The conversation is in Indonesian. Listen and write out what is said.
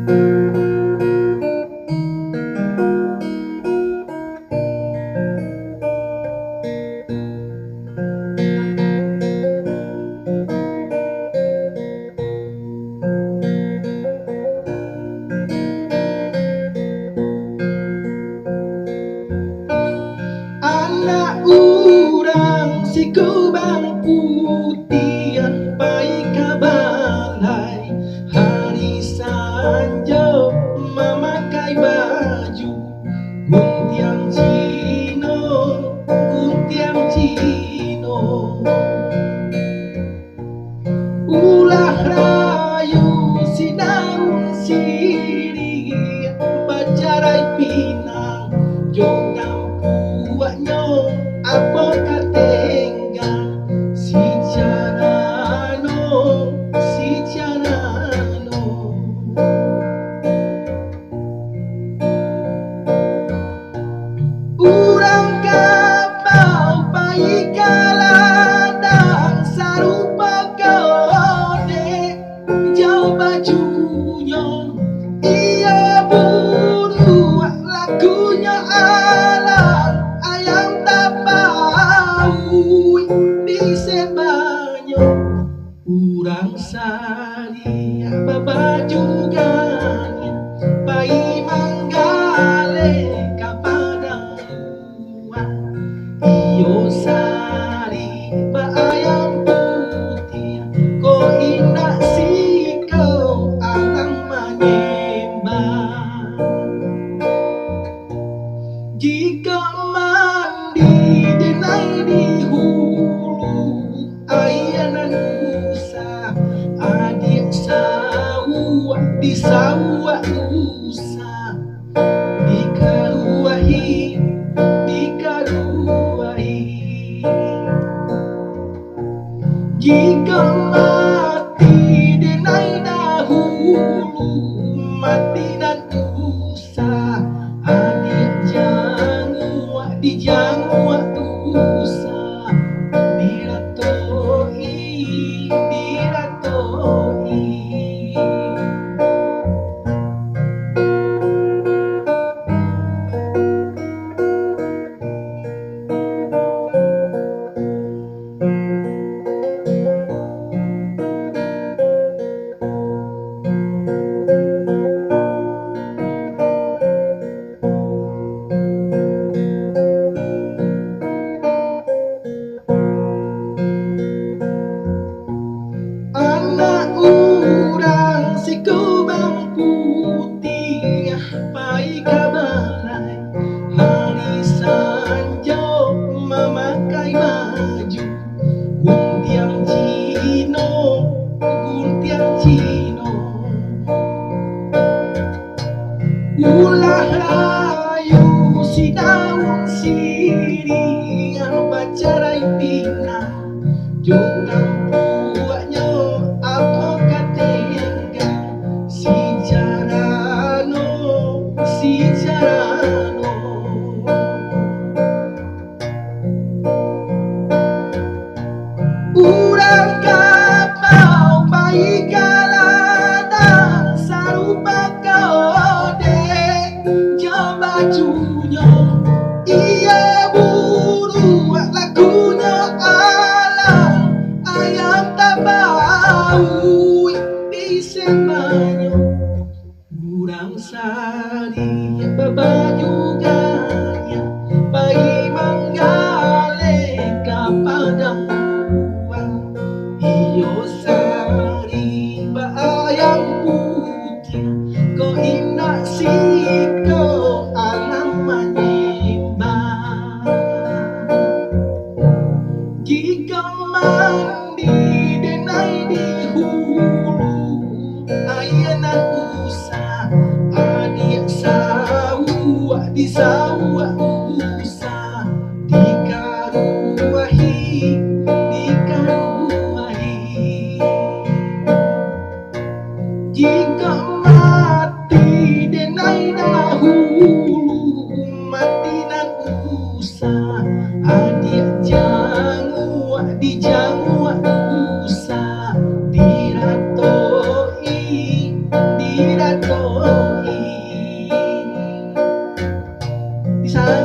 Anak urang si kubang putih pai kabalai hari sanjo memakai baju guntiang Cino, guntiang Cino. Ulah rayu si daun siri bacarai pinang jo tampuanyo apa katenggang si carano, si carano. Urang kapau pai kaladang sarupa kode jauh bajunya iya buru lagunya alam ayam tapau di sebanyo urang sari babajugannya pai manggale kapadang iyo sari ba ayam putih ko indah si kau alang menyembah jika mandi denai di hulu ayanan usah adik sawah di sawah usah dikaruahi dikaruahi jika mati denai dahulu mati dan usah adik jangan dijangwa usah diratoi diratoi. Anak urang si kubang putih pai kabalai hari sanjo memakai baju guntiang Cino, guntiang Cino. Ulah rayu si daun siri bacarai pinang jo tampuanyo apa katenggang si carano, si carano. Urang kapau pai kaladang sarupa kode jo bajunya iya buru lagunya alam ayam tabau di sebanyo urang sari babajugannya pai manggale kapadang iyo sari ba ayam putih ko indah si ko alam menyembah jika mandi denai di hulu ayanan usah adik sawah di sawah usah dikaruahi dikaruahi jika mati denai dahulu mati nan usah adik jangwa dijangwa usah diratoi diratoi. sang